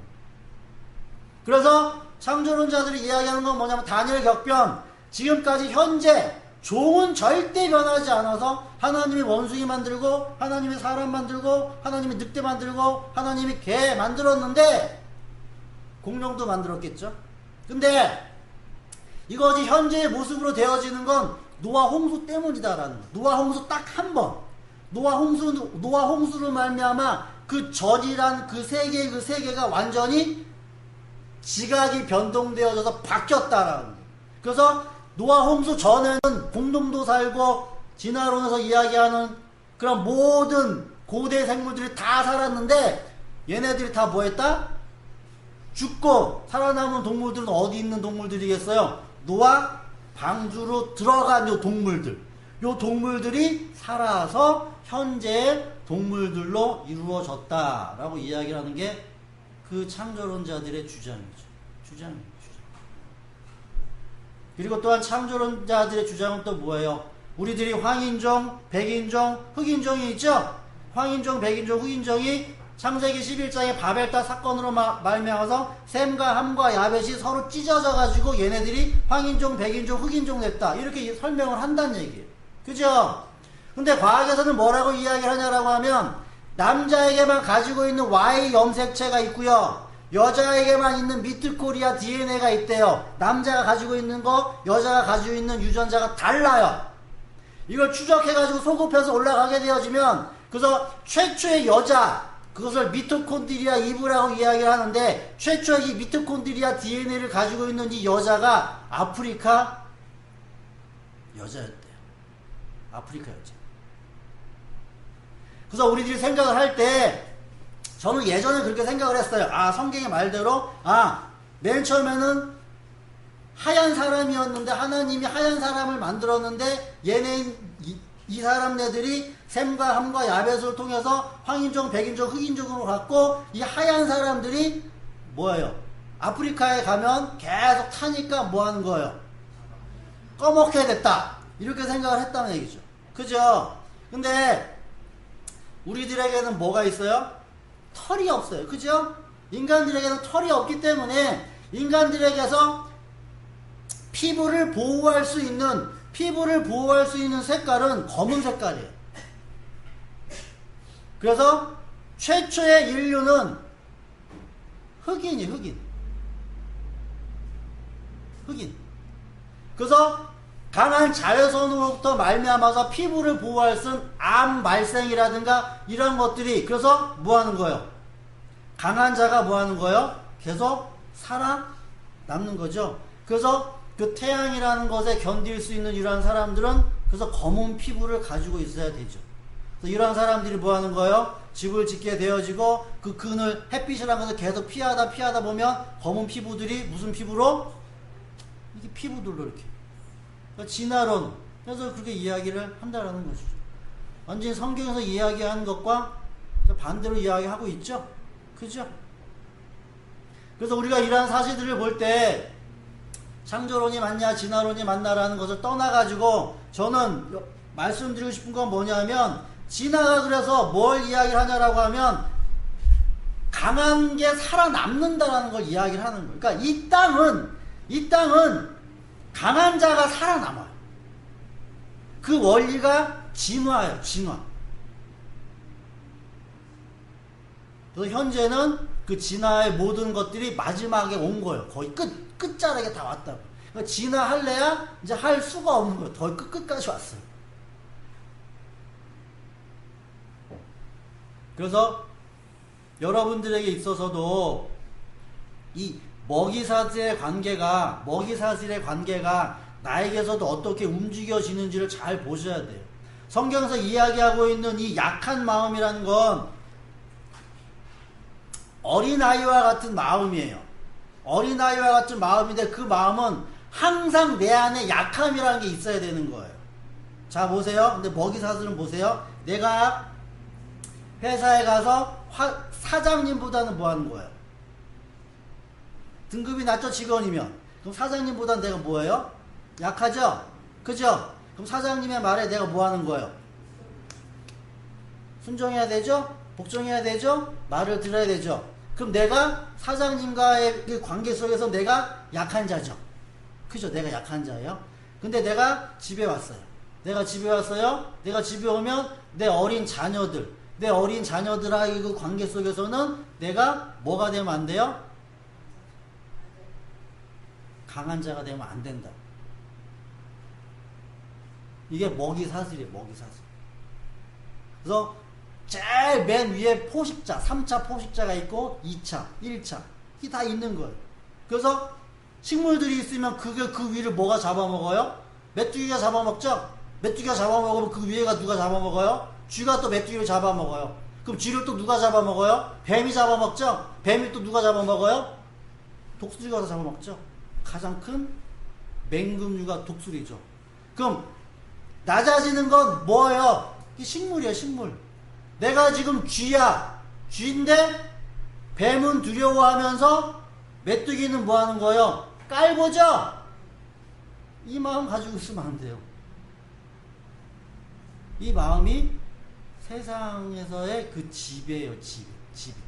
그래서 창조론자들이 이야기하는 건 뭐냐면 단일 격변. 지금까지 현재 종은 절대 변하지 않아서 하나님이 원숭이 만들고, 하나님이 사람 만들고, 하나님이 늑대 만들고, 하나님이 개 만들었는데, 공룡도 만들었겠죠? 근데 이것이 현재의 모습으로 되어지는 건 노아 홍수 때문이다라는 거. 노아 홍수 딱 한 번. 노아 홍수로 말미암아 그 전이란 그 세계가 완전히 지각이 변동되어져서 바뀌었다라는 거. 그래서 노아 홍수 전에는 공동도 살고 진화론에서 이야기하는 그런 모든 고대 생물들이 다 살았는데 얘네들이 다 뭐했다? 죽고 살아남은 동물들은 어디 있는 동물들이겠어요? 노아 방주로 들어간 요 동물들이 살아서 현재의 동물들로 이루어졌다라고 이야기를 하는 게 그 창조론자들의 주장이죠. 그리고 또한 창조론자들의 주장은 또 뭐예요? 우리들이 황인종, 백인종, 흑인종이 있죠? 황인종, 백인종, 흑인종이 창세기 11장의 바벨탑 사건으로 말미암아서 셈과 함과 야벳이 서로 찢어져 가지고 얘네들이 황인종, 백인종, 흑인종 됐다. 이렇게 설명을 한다는 얘기예요. 그죠? 근데 과학에서는 뭐라고 이야기를 하냐라고 하면 남자에게만 가지고 있는 Y 염색체가 있고요. 여자에게만 있는 미토코리아 DNA가 있대요. 남자가 가지고 있는 거, 여자가 가지고 있는 유전자가 달라요. 이걸 추적해가지고 소급해서 올라가게 되어지면 그래서 최초의 여자, 그것을 미토콘드리아 이브라고 이야기를 하는데 최초의 이 미토콘드리아 DNA를 가지고 있는 이 여자가 아프리카 여자였대요. 아프리카 여자. 그래서 우리들이 생각을 할 때 저는 예전에 그렇게 생각을 했어요. 성경의 말대로 맨 처음에는 하얀 사람이었는데 하나님이 하얀 사람을 만들었는데 이 사람네들이 셈과 함과 야벳을 통해서 황인종, 백인종, 흑인종으로 갔고 이 하얀 사람들이 뭐예요? 아프리카에 가면 계속 타니까 뭐 하는 거예요? 꺼먹게 됐다. 이렇게 생각을 했다는 얘기죠. 그죠? 근데 우리들에게는 뭐가 있어요? 털이 없어요. 그죠? 인간들에게는 털이 없기 때문에 인간들에게서 피부를 보호할 수 있는 색깔은 검은 색깔이에요. 그래서 최초의 인류는 흑인. 그래서 강한 자외선으로부터 말미암아서 피부를 보호할 수 있는 암 발생이라든가 이런 것들이 그래서 뭐 하는 거예요? 강한 자가 뭐 하는 거예요? 계속 살아남는 거죠. 그래서 그 태양이라는 것에 견딜 수 있는 이러한 사람들은 그래서 검은 피부를 가지고 있어야 되죠. 그래서 이러한 사람들이 뭐 하는 거예요? 집을 짓게 되어지고 그 그늘 햇빛이라는 것을 계속 피하다 보면 검은 피부들이 무슨 피부로? 이게 피부들로 이렇게. 그러니까 진화론. 그래서 그렇게 이야기를 한다라는 것이죠. 완전히 성경에서 이야기하는 것과 반대로 이야기하고 있죠. 그죠? 그래서 우리가 이러한 사실들을 볼 때 창조론이 맞냐 진화론이 맞나라는 것을 떠나가지고 저는 말씀드리고 싶은 건 뭐냐면 진화가 그래서 뭘 이야기를 하냐라고 하면 강한 게 살아남는다라는 걸 이야기를 하는 거예요. 그러니까 이 땅은 강한 자가 살아남아요. 그 원리가 진화예요. 진화. 그래서 현재는 그 진화의 모든 것들이 마지막에 온 거예요. 거의 끝자락에 다 왔다고. 그러니까 진화할래야 이제 할 수가 없는 거예요. 거의 끝까지 왔어요. 그래서 여러분들에게 있어서도 이 먹이사슬의 관계가 나에게서도 어떻게 움직여지는지를 잘 보셔야 돼요. 성경에서 이야기하고 있는 이 약한 마음이라는 건 어린아이와 같은 마음이에요. 어린아이와 같은 마음인데 그 마음은 항상 내 안에 약함이라는 게 있어야 되는 거예요. 자 보세요. 근데 먹이사슬은 보세요. 내가 회사에 가서 사장님보다는 뭐 하는 거예요? 등급이 낮죠? 직원이면. 그럼 사장님보다는 내가 뭐예요? 약하죠? 그죠? 그럼 사장님의 말에 내가 뭐 하는 거예요? 순종해야 되죠? 복종해야 되죠? 말을 들어야 되죠? 그럼 내가 사장님과의 그 관계 속에서 내가 약한 자죠? 그죠? 내가 약한 자예요? 근데 내가 집에 왔어요. 내가 집에 오면 내 어린 자녀들과의 그 관계 속에서는 내가 뭐가 되면 안 돼요? 강한 자가 되면 안 된다. 이게 먹이 사슬이에요. 먹이 사슬. 그래서 제일 맨 위에 포식자, 3차 포식자가 있고 2차, 1차 이 다 있는 거예요. 그래서 식물들이 있으면 그 위를 뭐가 잡아먹어요? 메뚜기가 잡아먹죠? 메뚜기가 잡아먹으면 그 위에가 누가 잡아먹어요? 쥐가 또 메뚜기를 잡아먹어요. 그럼 쥐를 또 누가 잡아먹어요? 뱀이 잡아먹죠? 뱀이 또 누가 잡아먹어요? 독수리가 잡아먹죠. 가장 큰 맹금류가 독수리죠. 그럼 낮아지는 건 뭐예요? 이 식물이에요. 식물. 내가 지금 쥐야. 쥐인데 뱀은 두려워하면서 메뚜기는 뭐하는 거예요? 깔보죠? 이 마음 가지고 있으면 안 돼요. 이 마음이 세상에서의 그 지배예요. 지배.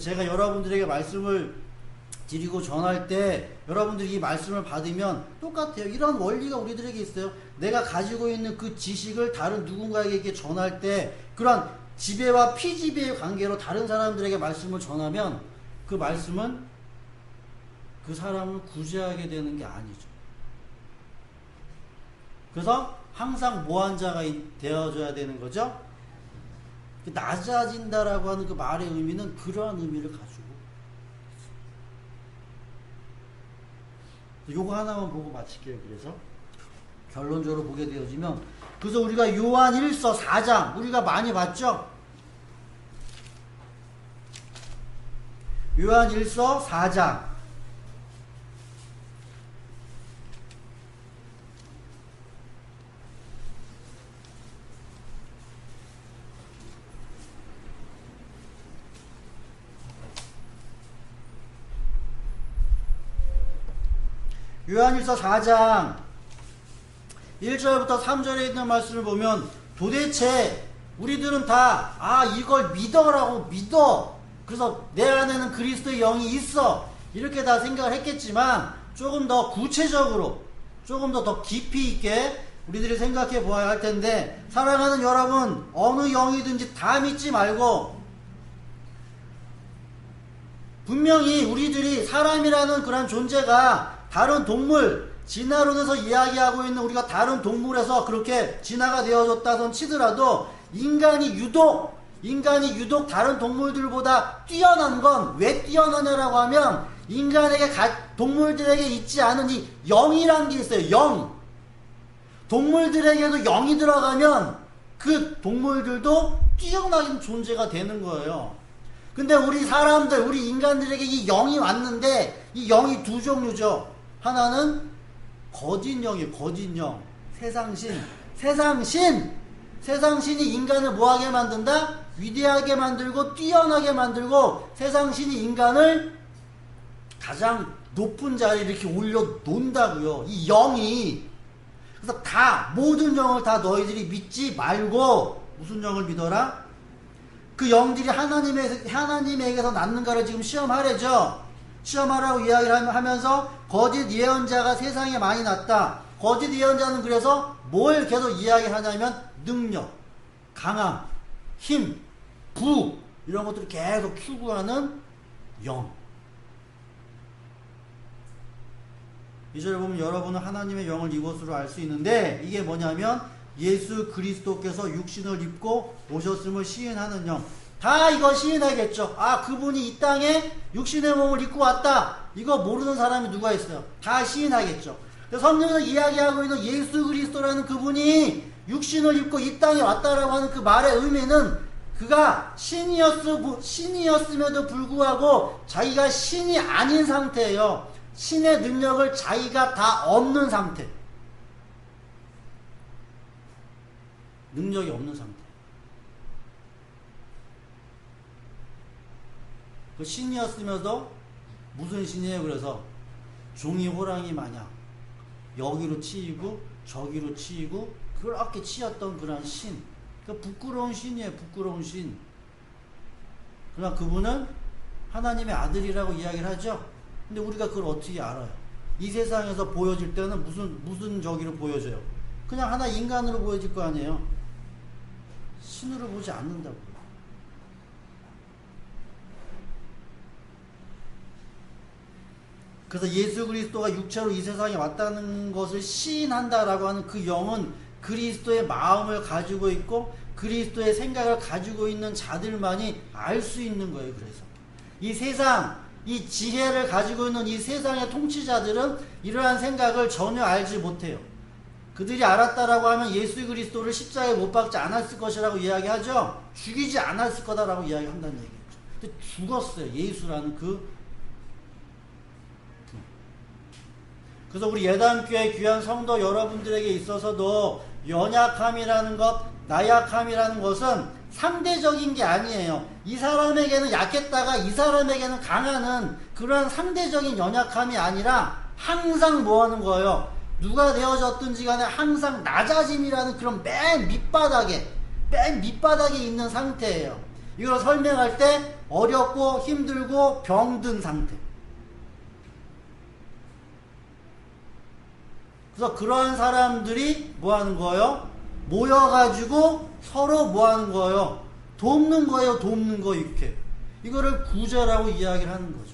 제가 여러분들에게 말씀을 드리고 전할 때 여러분들이 이 말씀을 받으면 똑같아요. 이런 원리가 우리들에게 있어요. 내가 가지고 있는 그 지식을 다른 누군가에게 전할 때 그런 지배와 피지배의 관계로 다른 사람들에게 말씀을 전하면 그 말씀은 그 사람을 구제하게 되는 게 아니죠. 그래서 항상 모한 자가 되어줘야 되는 거죠. 낮아진다라고 하는 그 말의 의미는 그러한 의미를 가지고 요거 하나만 보고 마칠게요. 그래서 결론적으로 보게 되어지면 그래서 우리가 요한 1서 4장 우리가 많이 봤죠? 요한 1서 4장 요한일서 4장 1절부터 3절에 있는 말씀을 보면 도대체 우리들은 다 이걸 믿어라고 믿어. 그래서 내 안에는 그리스도의 영이 있어. 이렇게 다 생각을 했겠지만 조금 더 구체적으로 조금 더 깊이 있게 우리들이 생각해 보아야 할 텐데 사랑하는 여러분 어느 영이든지 다 믿지 말고 분명히 우리들이 사람이라는 그런 존재가 다른 동물, 진화론에서 이야기하고 있는 우리가 다른 동물에서 그렇게 진화가 되어졌다선 치더라도 인간이 유독 다른 동물들보다 뛰어난 건 왜 뛰어나냐라고 하면 인간에게 동물들에게 있지 않은 이 영이라는 게 있어요. 영. 동물들에게도 영이 들어가면 그 동물들도 뛰어난 존재가 되는 거예요. 근데 우리 사람들, 우리 인간들에게 이 영이 왔는데 이 영이 두 종류죠. 하나는 거짓 영이에요. 거짓 영. 세상신. 세상신이 인간을 뭐하게 만든다? 위대하게 만들고 뛰어나게 만들고 세상신이 인간을 가장 높은 자리에 이렇게 올려놓는다고요. 이 영이. 그래서 모든 영을 다 너희들이 믿지 말고 무슨 영을 믿어라? 그 영들이 하나님에게서 낳는가를 지금 시험하래죠. 시험하라고 이야기를 하면서 거짓 예언자가 세상에 많이 났다. 거짓 예언자는 그래서 뭘 계속 이야기하냐면 능력, 강함, 힘, 부 이런 것들을 계속 추구하는 영. 이 절을 보면 여러분은 하나님의 영을 이것으로 알 수 있는데 이게 뭐냐면 예수 그리스도께서 육신을 입고 오셨음을 시인하는 영. 다 이거 시인하겠죠. 그분이 이 땅에 육신의 몸을 입고 왔다. 이거 모르는 사람이 누가 있어요? 다 시인하겠죠. 성경에서 이야기하고 있는 예수 그리스도라는 그분이 육신을 입고 이 땅에 왔다라고 하는 그 말의 의미는 그가 신이었음에도 불구하고 자기가 신이 아닌 상태예요. 신의 능력을 자기가 다 없는 상태. 능력이 없는 상태. 그 신이었으면서 무슨 신이에요? 그래서 종이 호랑이 마냥 여기로 치이고 저기로 치이고 그렇게 치였던 그런 신. 그 부끄러운 신이에요. 부끄러운 신. 그러나 그분은 하나님의 아들이라고 이야기를 하죠. 근데 우리가 그걸 어떻게 알아요? 이 세상에서 보여질 때는 무슨 저기로 보여져요? 그냥 하나 인간으로 보여질 거 아니에요. 신으로 보지 않는다고요. 그래서 예수 그리스도가 육체로 이 세상에 왔다는 것을 시인한다라고 하는 그 영은 그리스도의 마음을 가지고 있고 그리스도의 생각을 가지고 있는 자들만이 알 수 있는 거예요. 그래서 이 세상, 이 지혜를 가지고 있는 이 세상의 통치자들은 이러한 생각을 전혀 알지 못해요. 그들이 알았다라고 하면 예수 그리스도를 십자가에 못 박지 않았을 것이라고 이야기하죠. 죽이지 않았을 거다라고 이야기한다는 얘기죠. 근데 죽었어요. 예수라는 그래서 우리 예단교회 귀한 성도 여러분들에게 있어서도 연약함이라는 것, 나약함이라는 것은 상대적인 게 아니에요. 이 사람에게는 약했다가 이 사람에게는 강하는 그런 상대적인 연약함이 아니라 항상 뭐 하는 거예요? 누가 되어졌든지 간에 항상 낮아짐이라는 그런 맨 밑바닥에 있는 상태예요. 이걸 설명할 때 어렵고 힘들고 병든 상태. 그래서 그러한 사람들이 뭐 하는 거예요? 모여가지고 서로 뭐 하는 거예요? 돕는 거예요. 돕는 거 이렇게. 이거를 구제라고 이야기를 하는 거죠.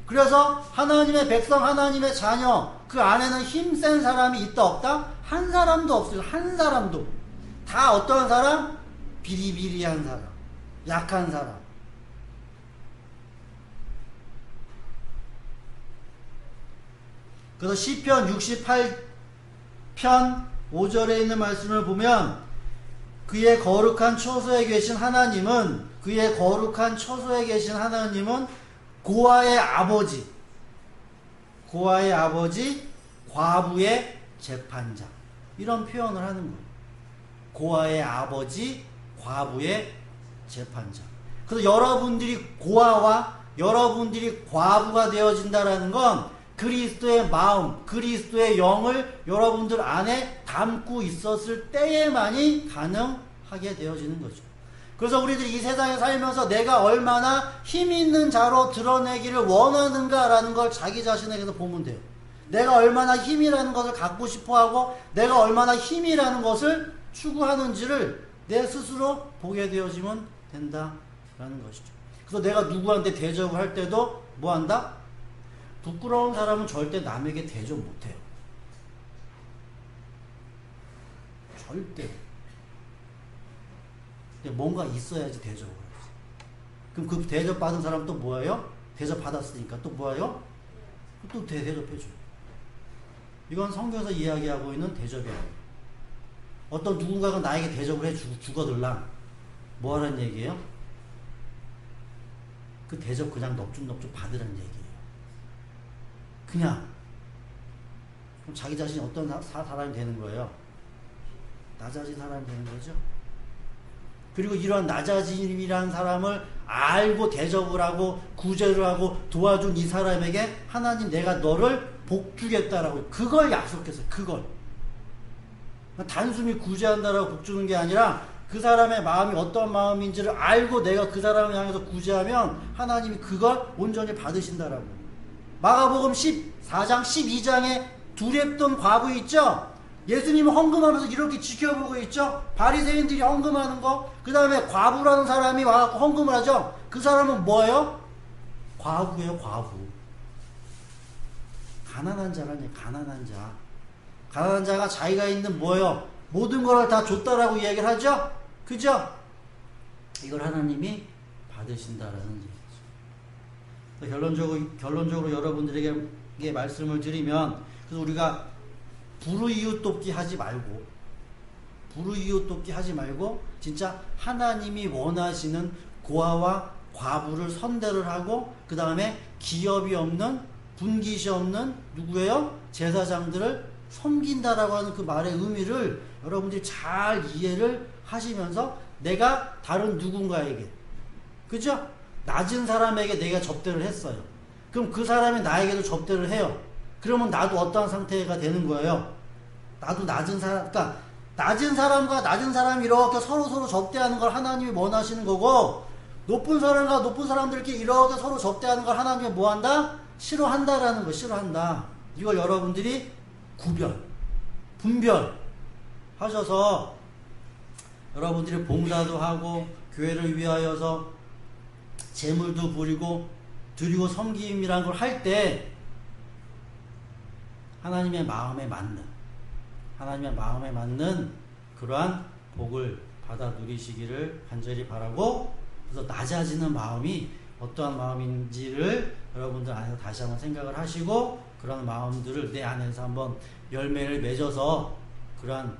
그래서 하나님의 백성, 하나님의 자녀, 그 안에는 힘센 사람이 있다 없다? 한 사람도 없어요. 한 사람도. 다 어떤 사람? 비리비리한 사람. 약한 사람. 그래서 시편 68편 5절에 있는 말씀을 보면 그의 거룩한 처소에 계신 하나님은 고아의 아버지, 과부의 재판자. 이런 표현을 하는 거예요. 고아의 아버지, 과부의 재판자. 그래서 여러분들이 고아와 여러분들이 과부가 되어진다라는 건 그리스도의 마음, 그리스도의 영을 여러분들 안에 담고 있었을 때에만이 가능하게 되어지는 거죠. 그래서 우리들이 이 세상에 살면서 내가 얼마나 힘 있는 자로 드러내기를 원하는가라는 걸 자기 자신에게서 보면 돼요. 내가 얼마나 힘이라는 것을 갖고 싶어하고 내가 얼마나 힘이라는 것을 추구하는지를 내 스스로 보게 되어지면 된다라는 것이죠. 그래서 내가 누구한테 대접을 할 때도 뭐 한다? 부끄러운 사람은 절대 남에게 대접 못해요. 절대. 근데 뭔가 있어야지 대접을 하지. 그럼 그 대접 받은 사람은 또 뭐예요? 대접 받았으니까 또 뭐예요? 또 대접해줘요. 이건 성경에서 이야기하고 있는 대접이에요. 어떤 누군가가 나에게 대접을 해주고 죽어들라. 뭐 하라는 얘기예요? 그 대접 그냥 넙죽넙죽 받으라는 얘기예요. 그냥. 그럼 자기 자신이 어떤 사람이 되는 거예요? 낮아진 사람이 되는 거죠. 그리고 이러한 낮아짐이라는 사람을 알고 대접을 하고 구제를 하고 도와준 이 사람에게 하나님 내가 너를 복 주겠다라고 그걸 약속했어요. 그걸. 단순히 구제한다라고 복 주는 게 아니라 그 사람의 마음이 어떤 마음인지를 알고 내가 그 사람을 향해서 구제하면 하나님이 그걸 온전히 받으신다라고. 마가복음 14장 12장에 두렵던 과부 있죠? 예수님은 헌금하면서 이렇게 지켜보고 있죠? 바리새인들이 헌금하는 거, 그 다음에 과부라는 사람이 와서 헌금을 하죠? 그 사람은 뭐예요? 과부예요, 과부. 가난한 자라니, 가난한 자. 가난한 자가 자기가 있는 뭐예요? 모든 걸 다 줬다라고 이야기를 하죠? 그죠? 이걸 하나님이 받으신다라는 얘기죠. 결론적으로 여러분들에게 말씀을 드리면, 그래서 우리가 불의이웃 돕기 하지 말고 진짜 하나님이 원하시는 고아와 과부를 선대를 하고 그 다음에 기업이 없는 분깃이 없는 누구예요? 제사장들을 섬긴다라고 하는 그 말의 의미를 여러분들이 잘 이해를 하시면서 내가 다른 누군가에게 그죠? 낮은 사람에게 내가 접대를 했어요. 그럼 그 사람이 나에게도 접대를 해요. 그러면 나도 어떠한 상태가 되는 거예요? 나도 낮은 사람, 그러니까 낮은 사람과 낮은 사람이 이렇게 서로 접대하는 걸 하나님이 원하시는 거고, 높은 사람과 높은 사람들끼리 이렇게 서로 접대하는 걸 하나님이 뭐 한다? 싫어한다라는 거, 싫어한다. 이걸 여러분들이 분별 하셔서 여러분들이 봉사도 하고, 교회를 위하여서 재물도 드리고 섬김이라는 걸 할 때, 하나님의 마음에 맞는 그러한 복을 받아 누리시기를 간절히 바라고, 그래서 낮아지는 마음이 어떠한 마음인지를 여러분들 안에서 다시 한번 생각을 하시고, 그런 마음들을 내 안에서 한번 열매를 맺어서 그러한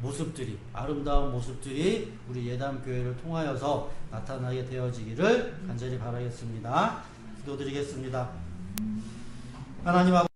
모습들이, 아름다운 모습들이 우리 예담교회를 통하여서 나타나게 되어지기를 간절히 바라겠습니다. 기도드리겠습니다. 하나님 아버지,